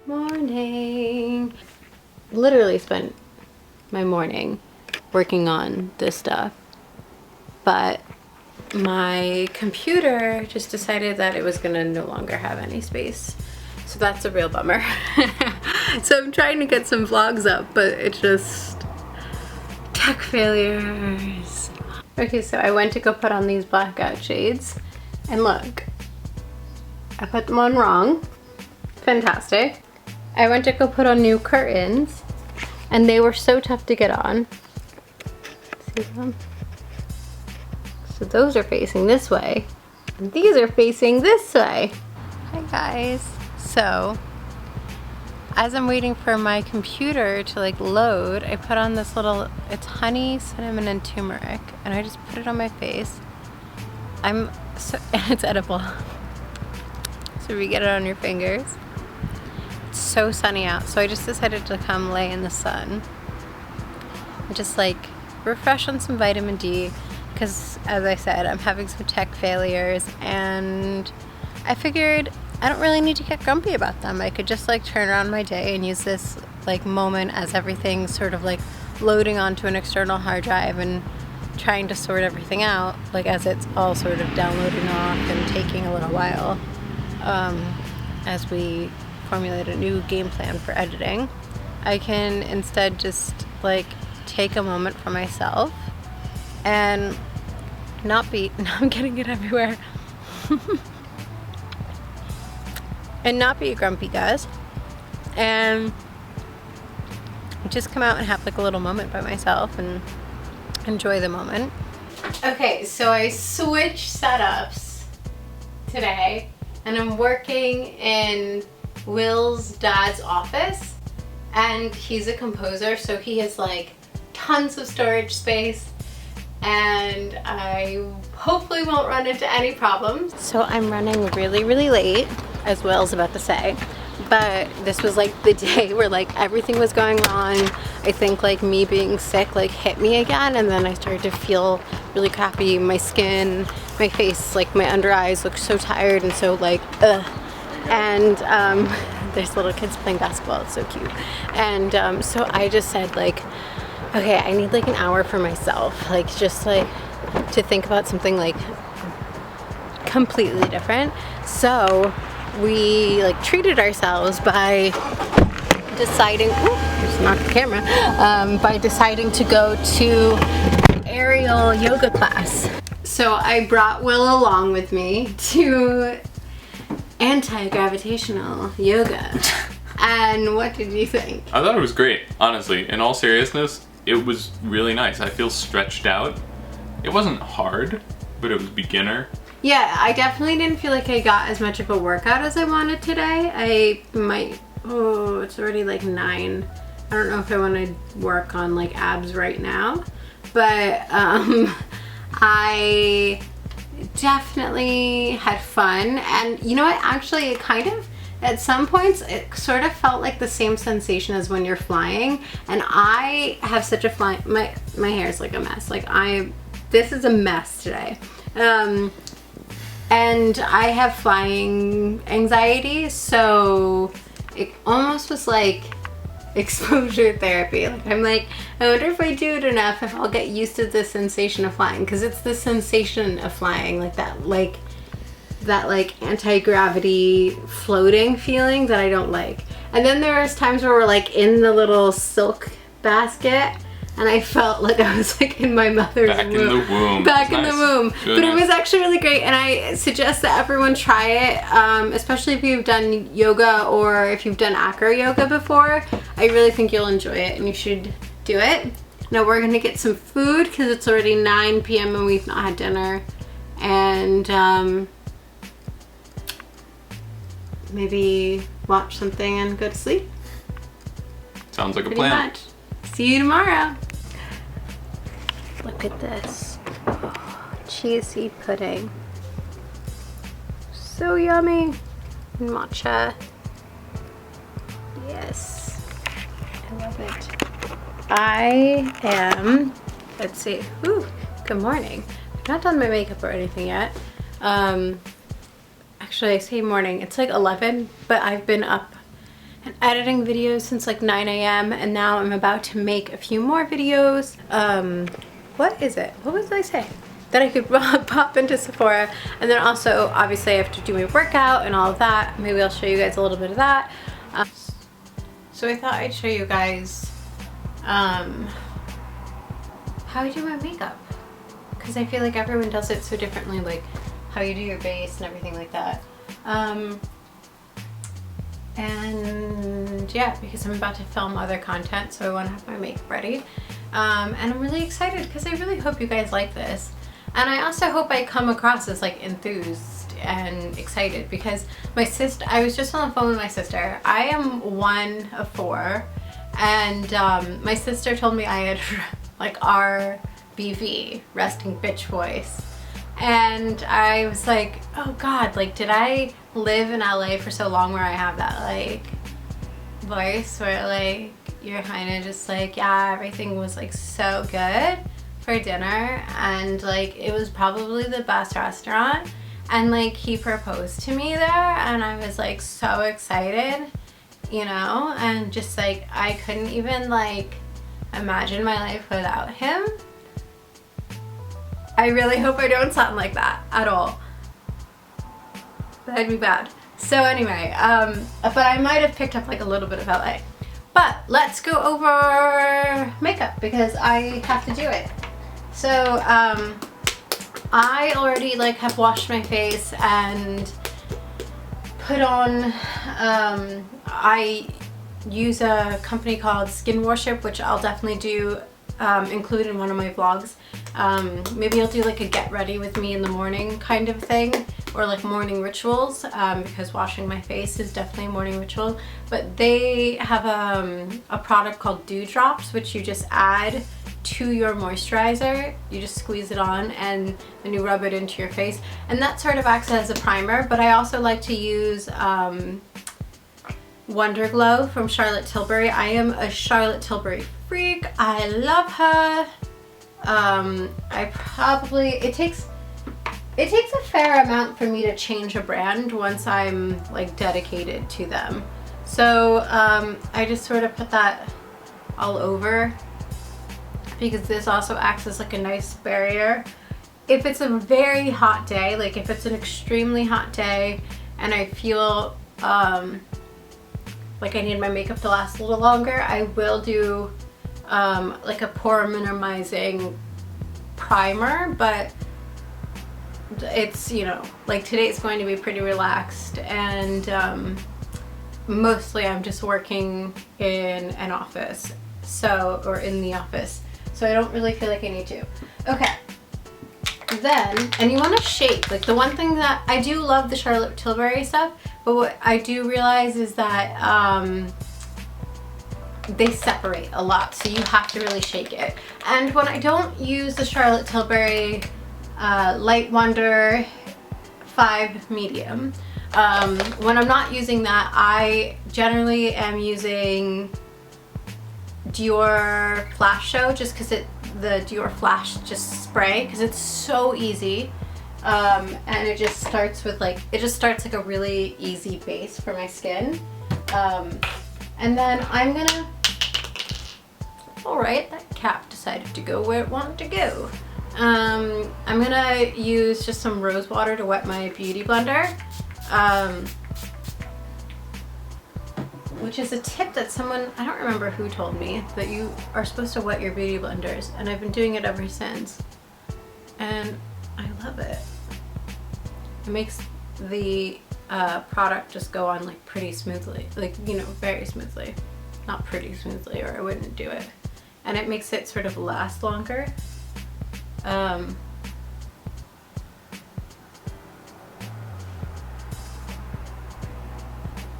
Morning. Literally spent my morning working on this stuff, but my computer just decided that it was gonna no longer have any space. So that's a real bummer. So I'm trying to get some vlogs up, but it's just tech failures. Okay, so I went to go put on these blackout shades, and look, I put them on wrong. Fantastic. I went to go put on new curtains, and they were so tough to get on. See them? So those are facing this way, and these are facing this way. Hi guys. So, as I'm waiting for my computer to like load, I put on this little, it's honey, cinnamon, and turmeric, and I just put it on my face. And it's edible. So we get it on your fingers. It's so sunny out, so I just decided to come lay in the sun and just like refresh on some vitamin D, because as I said, I'm having some tech failures, and I figured I don't really need to get grumpy about them. I could just like turn around my day and use this like moment as everything's sort of like loading onto an external hard drive and trying to sort everything out, like as it's all sort of downloading off and taking a little while as we formulate a new game plan for editing. I can instead just like take a moment for myself and not be, I'm getting it everywhere. And not be a grumpy guys, and just come out and have like a little moment by myself and enjoy the moment. Okay, so I switched setups today, and I'm working in Will's dad's office, and he's a composer, so he has like tons of storage space, and I hopefully won't run into any problems. So I'm running really late, as Will's about to say, but this was like the day where like everything was going wrong. I think like me being sick like hit me again, and then I started to feel really crappy. My skin, my face, like my under eyes look so tired and so like ugh. And there's little kids playing basketball, it's so cute. And so I just said like, okay, I need like an hour for myself, like just like to think about something like completely different. So we like treated ourselves by deciding, just knocked the camera, by deciding to go to an aerial yoga class. So I brought Will along with me to anti-gravitational yoga. And what did you think? I thought it was great, honestly. In all seriousness, it was really nice. I feel stretched out. It wasn't hard, but it was beginner. Yeah, I definitely didn't feel like I got as much of a workout as I wanted today. I might, oh, it's already like 9. I don't know if I want to work on like abs right now, but I definitely had fun. And you know what, actually it kind of, at some points it sort of felt like the same sensation as when you're flying. And I have such a my hair is like a mess. Like this is a mess today. And I have flying anxiety, so it almost was like exposure therapy. Like I'm like, I wonder if I do it enough, if I'll get used to the sensation of flying, because it's the sensation of flying, like that anti-gravity floating feeling that I don't like. And then there was times where we're like in the little silk basket, and I felt like I was like in my mother's womb. In the womb. Back in the womb. But it was actually really great, and I suggest that everyone try it, especially if you've done yoga or if you've done acro yoga before. I really think you'll enjoy it, and you should do it. Now we're gonna get some food because it's already 9 p.m. and we've not had dinner, and maybe watch something and go to sleep. Sounds like a Pretty plan. much. See you tomorrow. Look at this. Oh, chia seed pudding. So yummy. And matcha. Yes. I love it. I am, let's see. Ooh, good morning. I've not done my makeup or anything yet. Actually I say morning. It's like 11, but I've been up been editing videos since like 9 a.m. and now I'm about to make a few more videos. What is it? What was I saying? That I could pop into Sephora, and then also obviously I have to do my workout and all of that. Maybe I'll show you guys a little bit of that. So I thought I'd show you guys how I do my makeup, because I feel like everyone does it so differently, like how you do your base and everything like that. And yeah, because I'm about to film other content, so I want to have my makeup ready. And I'm really excited because I really hope you guys like this. And I also hope I come across as like enthused and excited, because my sister, I was just on the phone with my sister. I am 1 of 4, and my sister told me I had like RBV, resting bitch voice. And I was like, oh God, like did I live in LA for so long where I have that like voice where like you're kind of just like, yeah, everything was like so good for dinner, and like it was probably the best restaurant, and like he proposed to me there, and I was like so excited, you know, and just like I couldn't even like imagine my life without him. I really hope I don't sound like that at all. That'd be bad. So anyway, but I might have picked up like a little bit of LA. But let's go over makeup because I have to do it. So I already like have washed my face and put on, I use a company called Skin Worship, which I'll definitely do include in one of my vlogs. Maybe I'll do like a get ready with me in the morning kind of thing, or like morning rituals, because washing my face is definitely a morning ritual. But they have a product called Dew Drops, which you just add to your moisturizer. You just squeeze it on and then you rub it into your face, and that sort of acts as a primer. But I also like to use Wonder Glow from Charlotte Tilbury. I am a Charlotte Tilbury freak. I love her. It takes a fair amount for me to change a brand once I'm like dedicated to them. So I just sort of put that all over, because this also acts as like a nice barrier. If it's a very hot day, like if it's an extremely hot day and I feel like I need my makeup to last a little longer, I will do like a pore minimizing primer. But it's, you know, like today's going to be pretty relaxed, and mostly I'm just working in an office, so, or in the office, so I don't really feel like I need to. Okay, then, and you want to shake, like the one thing that I do love the Charlotte Tilbury stuff, but what I do realize is that they separate a lot, so you have to really shake it. And when I don't use the Charlotte Tilbury Light Wonder 5 Medium, when I'm not using that, I generally am using Dior Flash Show, just because the Dior Flash just spray, because it's so easy, and it just starts with like, it just starts like a really easy base for my skin. And then I'm gonna, alright, that cap decided to go where it wanted to go. I'm gonna use just some rose water to wet my beauty blender, which is a tip that someone, I don't remember who told me, that you are supposed to wet your beauty blenders, and I've been doing it ever since, and I love it. It makes the product just go on like pretty smoothly, like, you know, very smoothly, not pretty smoothly, or I wouldn't do it, and it makes it sort of last longer.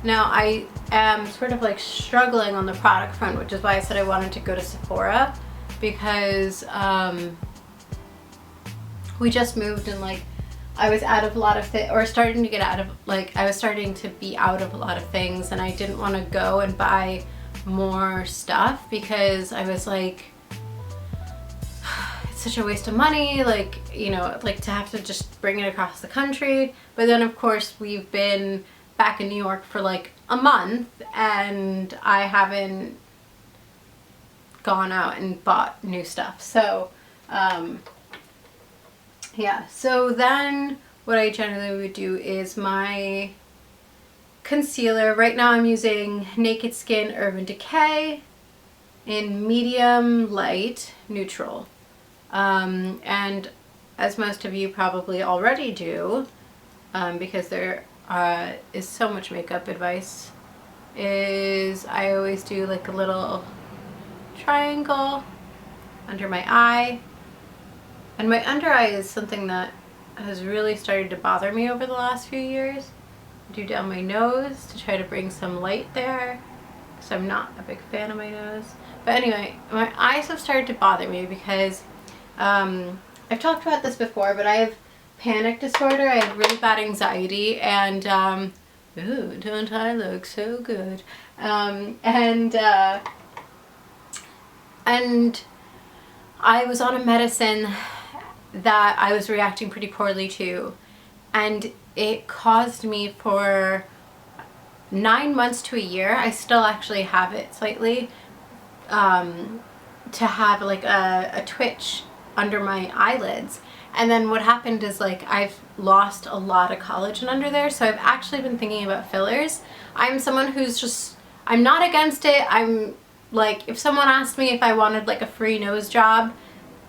Now I am sort of like struggling on the product front, which is why I said I wanted to go to Sephora, because we just moved, and like I was out of a lot of things, or starting to get out of, like I was starting to be out of a lot of things, and I didn't want to go and buy more stuff because I was like, it's such a waste of money, like, you know, like to have to just bring it across the country. But then of course we've been back in New York for like a month, and I haven't gone out and bought new stuff. So yeah, so then what I generally would do is my concealer. Right now I'm using Naked Skin Urban Decay in medium light neutral, and as most of you probably already do, because there is so much makeup advice, is I always do like a little triangle under my eye. And my under eye is something that has really started to bother me over the last few years. I do down my nose to try to bring some light there, because I'm not a big fan of my nose. But anyway, my eyes have started to bother me because I've talked about this before, but I have panic disorder. I have really bad anxiety, and ooh, don't I look so good? And I was on a medicine that I was reacting pretty poorly to, and it caused me for 9 months to a year, I still actually have it slightly, to have like a twitch under my eyelids. And then what happened is, like, I've lost a lot of collagen under there, so I've actually been thinking about fillers. I'm someone who's just, I'm not against it. I'm like, if someone asked me if I wanted like a free nose job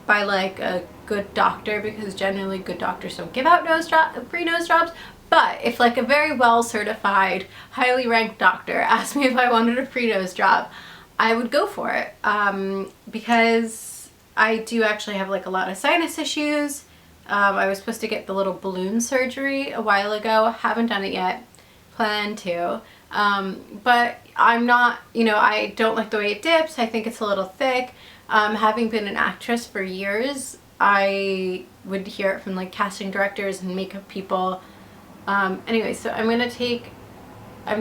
by like a good doctor, because generally good doctors don't give out free nose jobs, but if like a very well certified, highly ranked doctor asked me if I wanted a free nose job, I would go for it, because I do actually have like a lot of sinus issues. I was supposed to get the little balloon surgery a while ago. Haven't done it yet. Plan to. But I'm not, you know, I don't like the way it dips. I think it's a little thick. Having been an actress for years, I would hear it from like casting directors and makeup people. Anyway, so I'm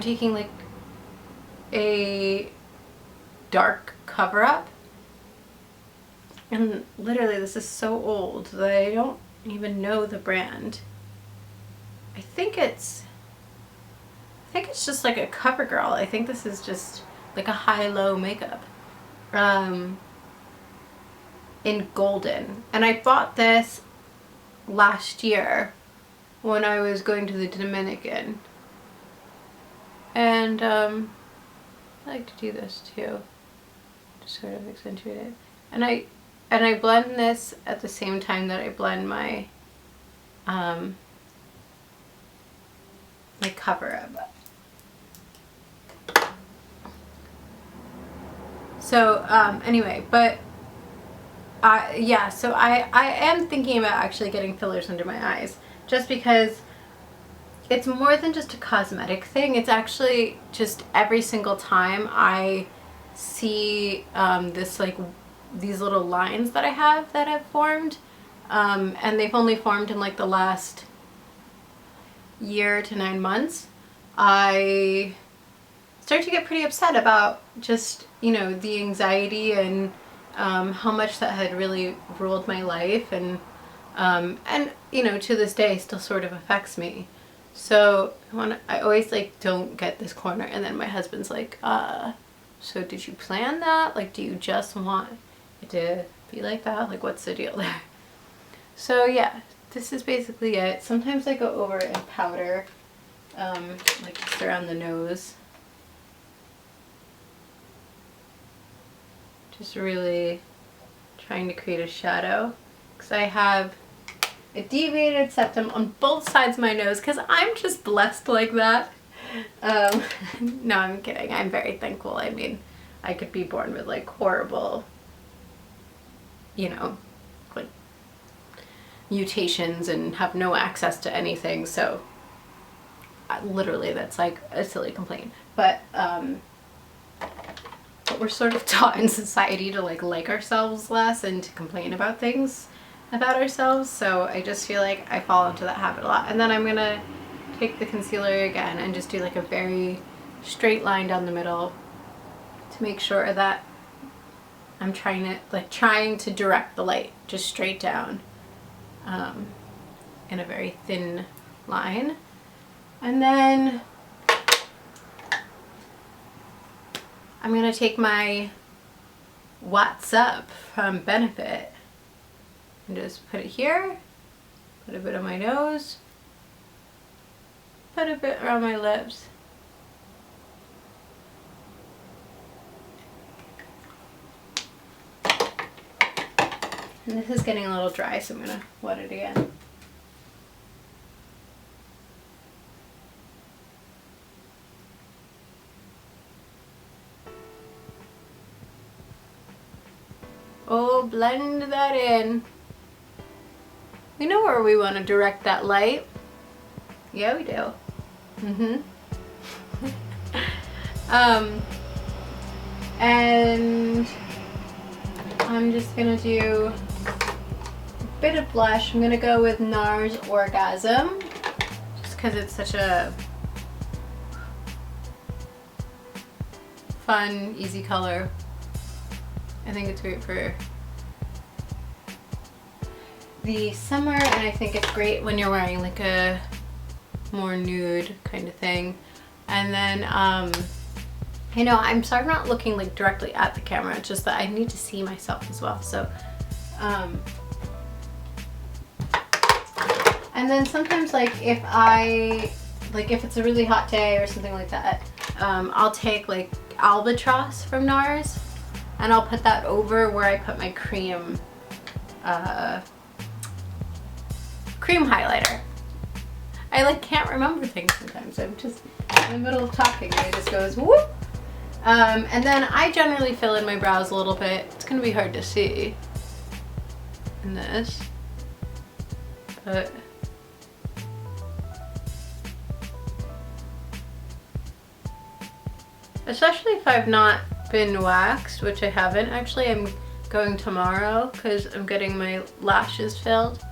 taking like a dark cover up. And literally this is so old that I don't even know the brand. I think it's just like a CoverGirl. I think this is just like a high-low makeup in golden. And I bought this last year when I was going to the Dominican. And I like to do this too, to sort of accentuate it. And I blend this at the same time that I blend my my cover up. So anyway, but yeah, so I am thinking about actually getting fillers under my eyes, just because it's more than just a cosmetic thing. It's actually just every single time I see this, like, these little lines that I have that have formed, and they've only formed in like the last year to 9 months, I start to get pretty upset about just, you know, the anxiety and how much that had really ruled my life, and you know, to this day still sort of affects me. So I always like don't get this corner, and then my husband's like, so did you plan that? Like, do you just want it to be like that? Like, what's the deal there? So yeah, this is basically it. Sometimes I go over it in powder, like just around the nose. Just really trying to create a shadow, because I have a deviated septum on both sides of my nose, because I'm just blessed like that. No, I'm kidding. I'm very thankful. I mean, I could be born with like horrible, you know, like mutations and have no access to anything, so literally that's like a silly complaint. But we're sort of taught in society to like ourselves less and to complain about things about ourselves, so I just feel like I fall into that habit a lot. And then I'm gonna take the concealer again and just do like a very straight line down the middle to make sure that I'm trying to direct the light just straight down in a very thin line. And then I'm gonna take my What's Up from Benefit and just put it here, put a bit on my nose, put a bit around my lips. And this is getting a little dry, so I'm gonna wet it again. Oh, blend that in. We know where we want to direct that light. Yeah, we do. And I'm just gonna do a bit of blush. I'm gonna go with NARS Orgasm, just because it's such a fun, easy color. I think it's great for the summer, and I think it's great when you're wearing like a more nude kind of thing. And then, you know, I'm sorry I'm not looking like directly at the camera, it's just that I need to see myself as well. So, and then sometimes if it's a really hot day or something like that, I'll take like Albatross from NARS, and I'll put that over where I put my cream highlighter. I can't remember things sometimes. I'm just in the middle of talking and it just goes whoop. And then I generally fill in my brows a little bit. It's gonna be hard to see in this, but especially if I've not been waxed, which I haven't. Actually, I'm going tomorrow because I'm getting my lashes filled.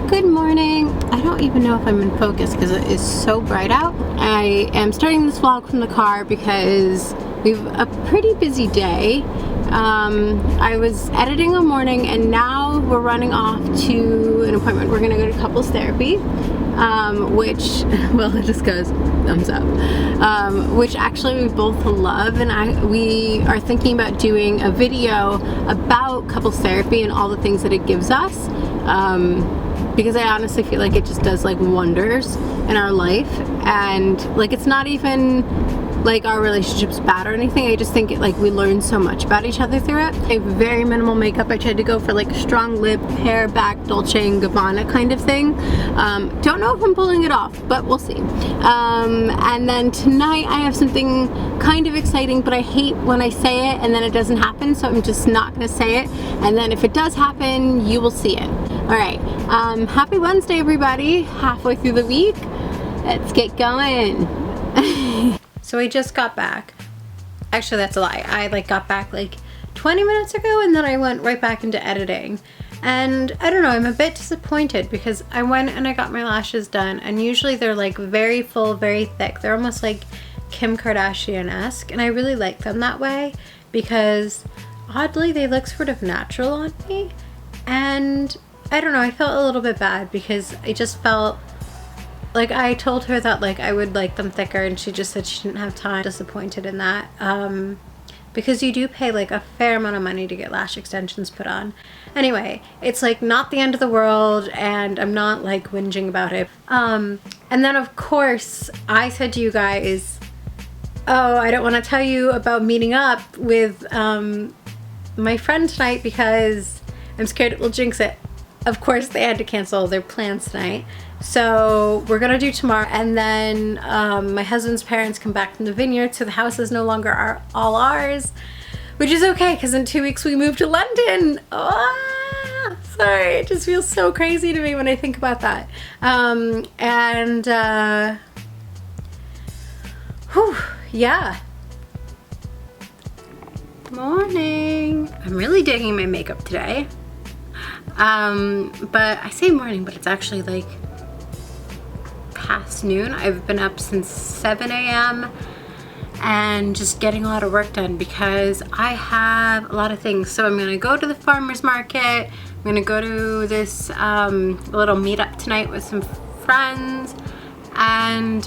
Good morning. I don't even know if I'm in focus because it is so bright out. I am starting this vlog from the car because we have a pretty busy day. I was editing all morning and now we're running off to an appointment. We're gonna go to couples therapy, which, well, it just goes thumbs up, which actually we both love, and we are thinking about doing a video about couples therapy and all the things that it gives us. Because I honestly feel like it just does like wonders in our life, and like it's not even like our relationship's bad or anything. I just think we learn so much about each other through it. I have very minimal makeup. I tried to go for like strong lip, hair back, Dolce & Gabbana kind of thing. Don't know if I'm pulling it off, but we'll see. And then tonight I have something kind of exciting, but I hate when I say it and then it doesn't happen, so I'm just not gonna say it. And then if it does happen, you will see it. All right, happy Wednesday, everybody. Halfway through the week. Let's get going. So I just got back. Actually, that's a lie. I got back like 20 minutes ago, and then I went right back into editing. And I don't know, I'm a bit disappointed because I went and I got my lashes done, and usually they're like very full, very thick. They're almost like Kim Kardashian-esque, and I really like them that way because oddly they look sort of natural on me. And I don't know, I felt a little bit bad because I just felt like I told her that I would like them thicker, and she just said she didn't have time. Disappointed in that, because you do pay like a fair amount of money to get lash extensions put on. Anyway, it's not the end of the world, and I'm not whinging about it. And then of course I said to you guys, oh, I don't want to tell you about meeting up with my friend tonight because I'm scared it will jinx it. Of course, they had to cancel their plans tonight. So we're gonna do tomorrow, and then my husband's parents come back from the vineyard, so the house is no longer all ours, which is okay, because in 2 weeks we move to London. Ah, sorry, it just feels so crazy to me when I think about that. Whew, yeah. Morning. I'm really digging my makeup today. But I say morning, but it's actually like past noon. I've been up since 7 a.m. and just getting a lot of work done because I have a lot of things. So I'm gonna go to the farmer's market. I'm gonna go to this little meetup tonight with some friends, and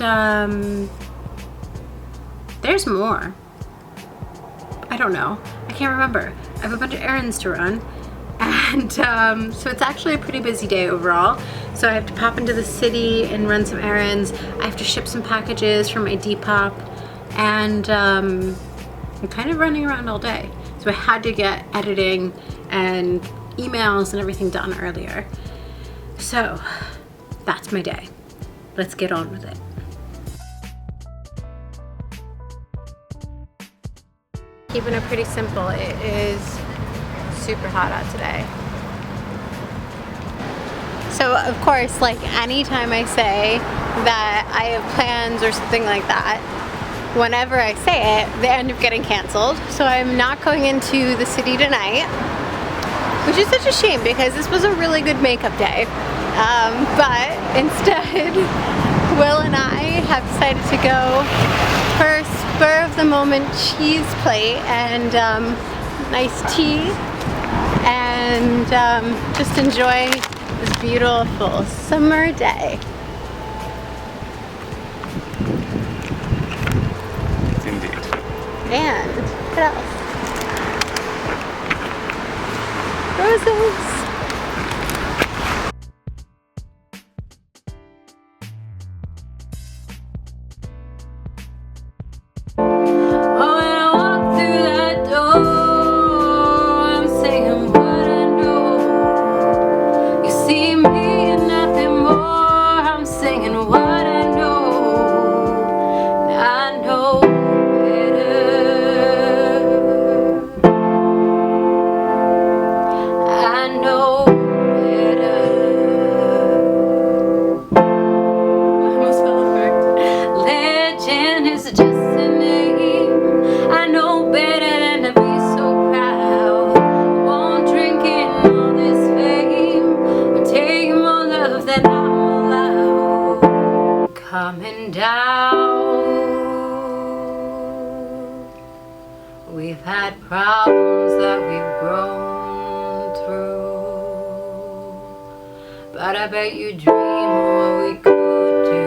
there's more. I don't know. I can't remember. I have a bunch of errands to run. And so it's actually a pretty busy day overall. So I have to pop into the city and run some errands. I have to ship some packages for my Depop. And I'm kind of running around all day. So I had to get editing and emails and everything done earlier. So that's my day. Let's get on with it. Keeping it pretty simple. It is super hot out today. So of course, like anytime I say that I have plans or something like that, whenever I say it, they end up getting canceled. So I'm not going into the city tonight, which is such a shame because this was a really good makeup day. But instead, Will and I have decided to go for a spur of the moment cheese plate and nice tea, and just enjoy this beautiful summer day. Indeed. And what else? Roses. Coming down, we've had problems that we've grown through, but I bet you dream of what we could do.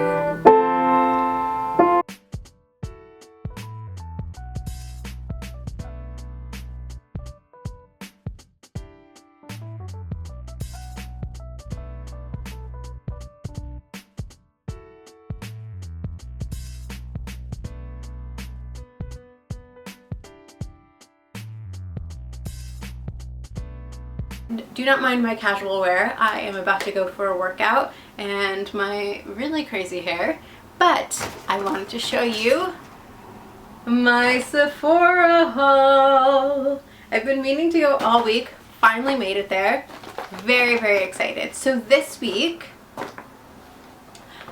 Do not mind my casual wear. I am about to go for a workout and my really crazy hair, but I wanted to show you my Sephora haul. I've been meaning to go all week, finally made it there. Very, very excited. So this week,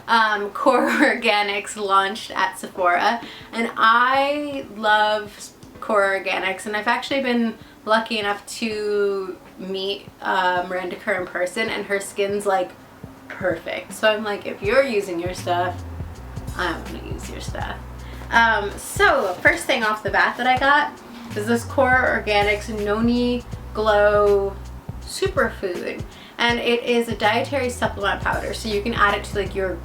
Core Organics launched at Sephora, and I love Core Organics, and I've actually been lucky enough to meet Miranda Kerr in person, and her skin's like perfect. So I'm like, if you're using your stuff, I want to use your stuff. So first thing off the bat that I got is this Core Organics Noni Glow Superfood, and it is a dietary supplement powder. So you can add it to like your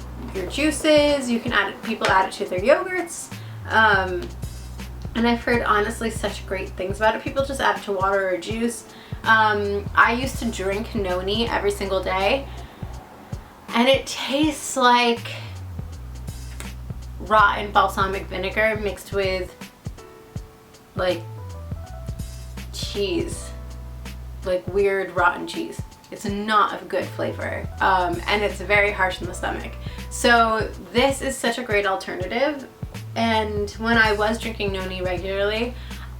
juices. You can add it. People add it to their yogurts. And I've heard honestly such great things about it. People just add it to water or juice. I used to drink Noni every single day, and it tastes like rotten balsamic vinegar mixed with like cheese. like weird rotten cheese. It's not a good flavor, and it's very harsh in the stomach. So this is such a great alternative. And when I was drinking noni regularly,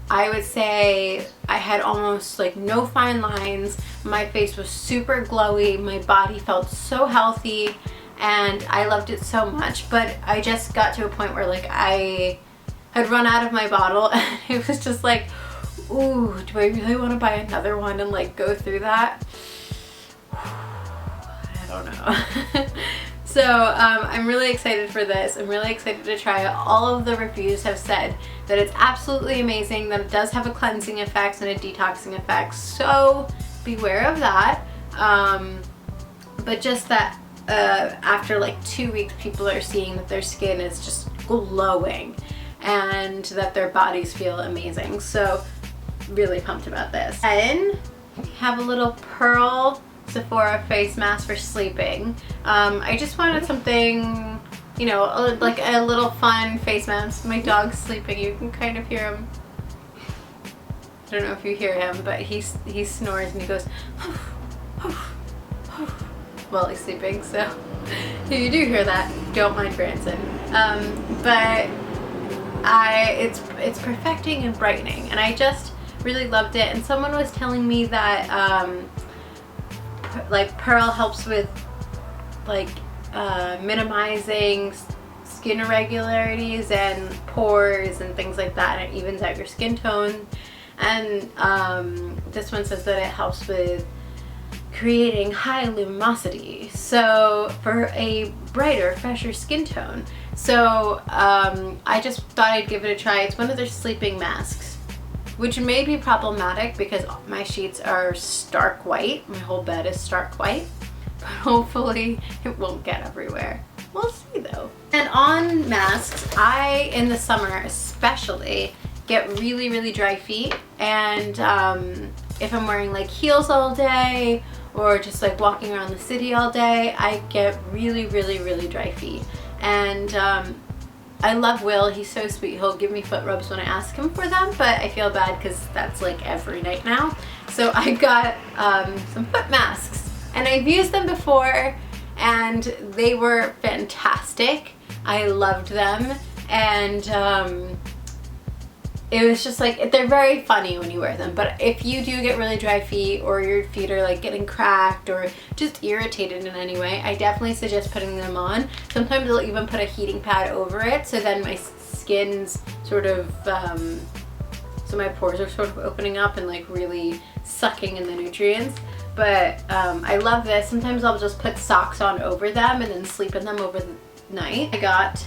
I would say I had almost like no fine lines. My face was super glowy. My body felt so healthy, and I loved it so much. But I just got to a point where like I had run out of my bottle, and it was just like, ooh, do I really want to buy another one and like go through that? I don't know. So I'm really excited for this. I'm really excited to try it. All of the reviews have said that it's absolutely amazing, that it does have a cleansing effect and a detoxing effect. So beware of that. But just that after like 2 weeks, people are seeing that their skin is just glowing and that their bodies feel amazing. So really pumped about this. And we have a little Pearl Sephora face mask for sleeping. I just wanted something, you know, like a little fun face mask. My dog's sleeping. You can kind of hear him. I don't know if you hear him, but he snores and he goes while he's sleeping. So if you do hear that, don't mind Branson. But it's perfecting and brightening, and I just really loved it. And someone was telling me that like Pearl helps with like minimizing skin irregularities and pores and things like that, and it evens out your skin tone. And this one says that it helps with creating high luminosity, so for a brighter, fresher skin tone. So I just thought I'd give it a try. It's one of their sleeping masks, which may be problematic because my sheets are stark white. My whole bed is stark white, but hopefully it won't get everywhere. We'll see though. And on masks, I, in the summer especially, get really, really dry feet. And if I'm wearing like heels all day or just like walking around the city all day, I get really, really, really dry feet. And I love Will. He's so sweet. He'll give me foot rubs when I ask him for them, but I feel bad because that's like every night now. So I got some foot masks, and I've used them before and they were fantastic. I loved them, and it was just like, they're very funny when you wear them. But if you do get really dry feet, or your feet are like getting cracked or just irritated in any way, I definitely suggest putting them on. Sometimes I'll even put a heating pad over it, so then my skin's sort of, so my pores are sort of opening up and like really sucking in the nutrients. But I love this. Sometimes I'll just put socks on over them and then sleep in them over the night. I got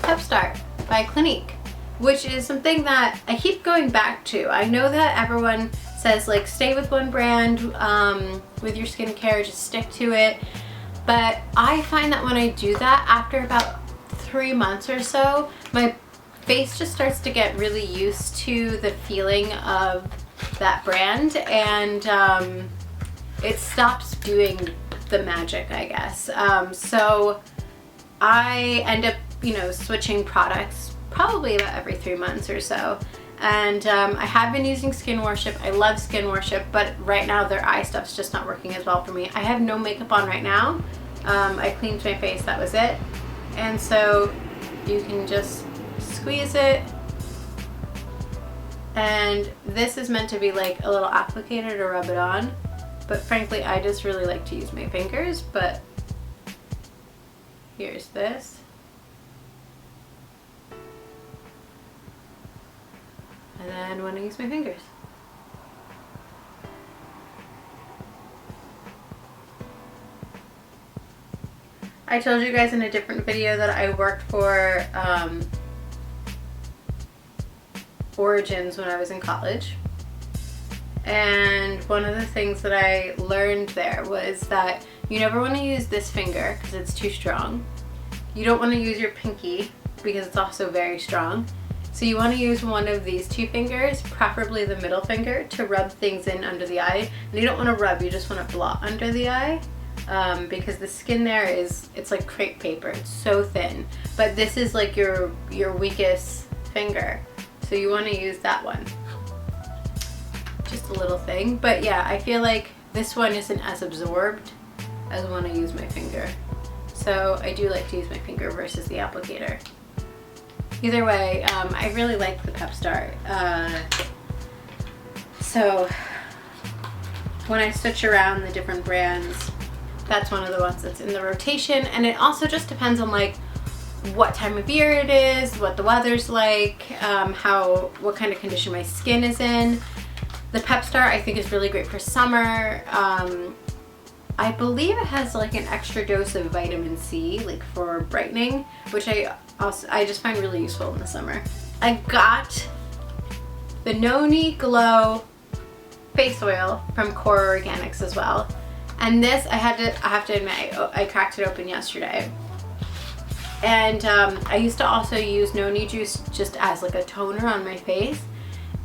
Pep Start by Clinique, which is something that I keep going back to. I know that everyone says like stay with one brand with your skincare, just stick to it. But I find that when I do that, after about 3 months or so, my face just starts to get really used to the feeling of that brand, and it stops doing the magic, I guess. So I end up, you know, switching products probably about every 3 months or so. And I have been using Skin Worship. I love Skin Worship, but right now their eye stuff's just not working as well for me. I have no makeup on right now. I cleaned my face, that was it. And so you can just squeeze it. And this is meant to be like a little applicator to rub it on. But frankly, I just really like to use my fingers. But here's this. And then when I use my fingers. I told you guys in a different video that I worked for Origins when I was in college. And one of the things that I learned there was that you never want to use this finger because it's too strong. You don't want to use your pinky because it's also very strong. So you want to use one of these two fingers, preferably the middle finger, to rub things in under the eye. And you don't want to rub, you just want to blot under the eye, because the skin there it's like crepe paper. It's so thin. But this is like your weakest finger. So you want to use that one. just a little thing. But yeah, I feel like this one isn't as absorbed as when I use my finger. So I do like to use my finger versus the applicator. Either way, I really like the Pep Start. So when I switch around the different brands, that's one of the ones that's in the rotation. And it also just depends on like what time of year it is, what the weather's like, what kind of condition my skin is in. The Pep Start I think is really great for summer. I believe it has like an extra dose of vitamin C, like for brightening, which I just find really useful in the summer. I got the Noni Glow face oil from Core Organics as well. And this, I have to admit, I cracked it open yesterday. And I used to also use noni juice just as like a toner on my face,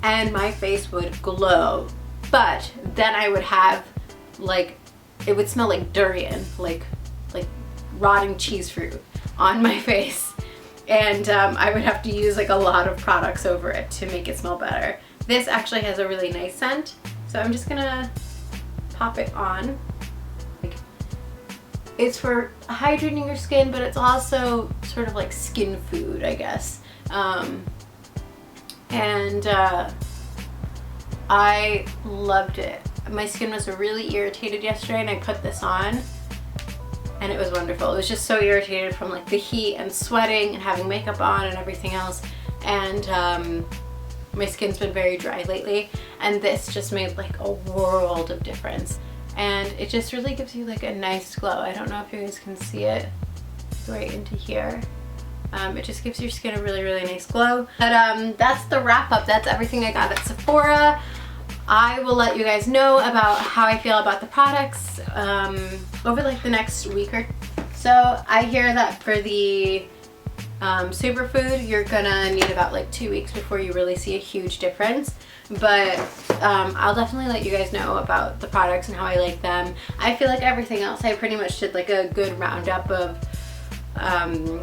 and my face would glow. But then I would have like, it would smell like durian, like rotting cheese fruit on my face. And I would have to use like a lot of products over it to make it smell better. This actually has a really nice scent, so I'm just gonna pop it on. It's for hydrating your skin, but it's also sort of like skin food, I guess. I loved it. My skin was really irritated yesterday, and I put this on and it was wonderful. It was just so irritated from like the heat and sweating and having makeup on and everything else. And my skin's been very dry lately, and this just made like a world of difference. And it just really gives you like a nice glow. I don't know if you guys can see it right into here. It just gives your skin a really, really nice glow. But that's the wrap up. That's everything I got at Sephora. I will let you guys know about how I feel about the products over like the next week or so. I hear that for the superfood, you're gonna need about like 2 weeks before you really see a huge difference. But I'll definitely let you guys know about the products and how I like them. I feel like everything else, I pretty much did like a good roundup of how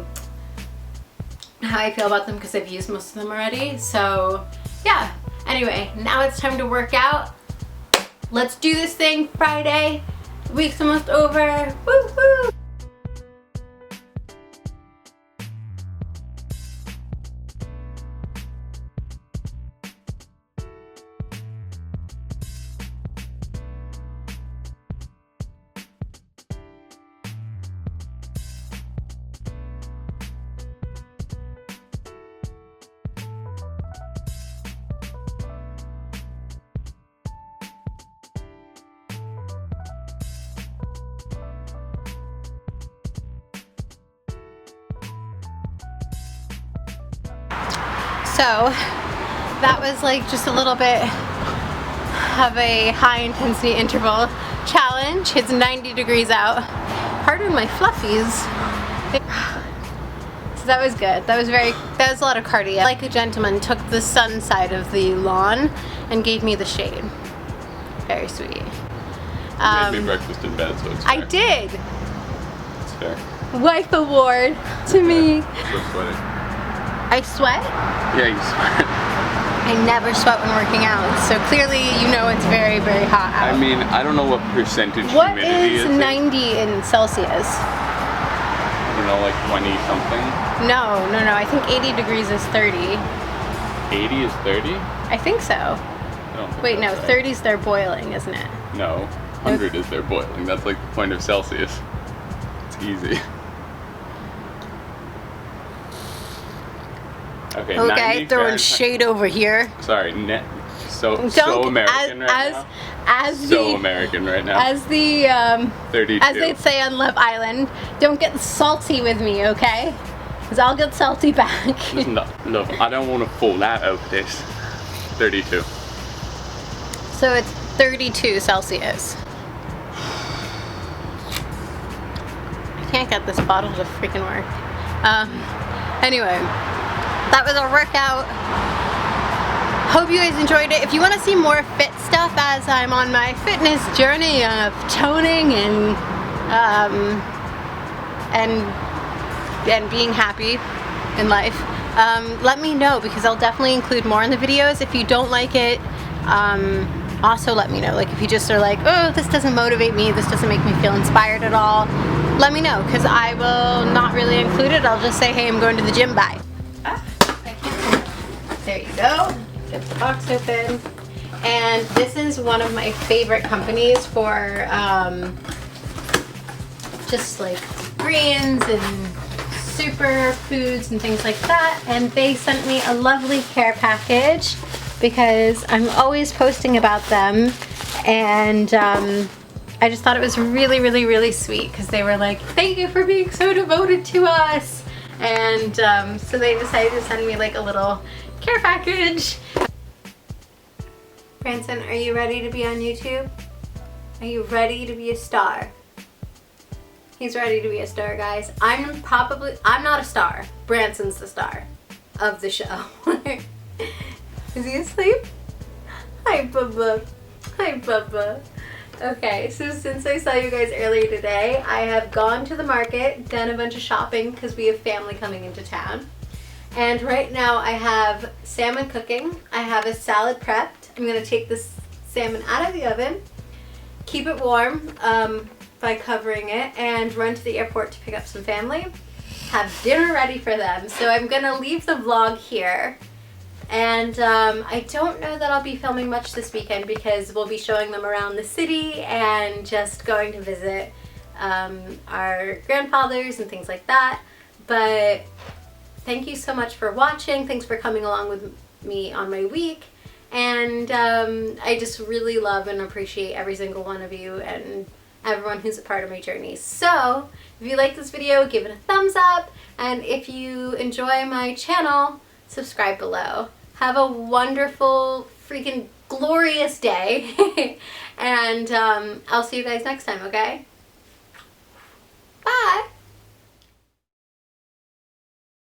I feel about them because I've used most of them already. So yeah, anyway, now it's time to work out. Let's do this thing. Friday, the week's almost over. Woo woo! So that was like just a little bit of a high intensity interval challenge. It's 90 degrees out. Pardon my fluffies. So that was good. That was a lot of cardio. Like a gentleman took the sun side of the lawn and gave me the shade. Very sweet. You made me breakfast in bed, so it's fair. I did. It's fair. Wife award to me. So sweaty. I sweat? Yeah, you sweat. I never sweat when working out, so clearly you know it's very, very hot out. I mean, I don't know what percentage What humidity is is 90 in Celsius? I don't know, like 20 something. No, I think 80 degrees is 30. 80 is 30? I think so. I don't think Wait, no, that's right. 30 is their boiling, isn't it? No, 100 is their boiling. That's like the point of Celsius. It's easy. Okay, Okay, throwing shade over here. Sorry, so American right now. So American right now. As the 32. as they'd say on Love Island, don't get salty with me, okay? Because I'll get salty back. No, I don't want to fall out over this. 32. So it's 32 Celsius. I can't get this bottle to freaking work. Anyway, that was our workout. Hope you guys enjoyed it. If you want to see more fit stuff as I'm on my fitness journey of toning and being happy in life, let me know, because I'll definitely include more in the videos. If you don't like it, also let me know. Like, if you just are like, oh, this doesn't motivate me, this doesn't make me feel inspired at all, let me know, because I will not really include it. I'll just say, hey, I'm going to the gym, bye. Ah, I can't. There you go. Get the box open. And this is one of my favorite companies for just like greens and super foods and things like that. And they sent me a lovely care package because I'm always posting about them. And I just thought it was really, really, really sweet because they were like, thank you for being so devoted to us. And so they decided to send me like a little care package. Branson, are you ready to be on YouTube? Are you ready to be a star? He's ready to be a star, guys. I'm not a star. Branson's the star of the show. Is he asleep? Hi, Bubba. Hi, Bubba. Okay, so since I saw you guys earlier today, I have gone to the market, done a bunch of shopping because we have family coming into town. And right now I have salmon cooking. I have a salad prepped. I'm going to take this salmon out of the oven, keep it warm by covering it, and run to the airport to pick up some family. Have dinner ready for them. So I'm going to leave the vlog here. And I don't know that I'll be filming much this weekend because we'll be showing them around the city and just going to visit our grandfathers and things like that. But thank you so much for watching. Thanks for coming along with me on my week. And I just really love and appreciate every single one of you and everyone who's a part of my journey. So if you like this video, give it a thumbs up. And if you enjoy my channel, subscribe below. Have a wonderful, freaking glorious day. And I'll see you guys next time, okay?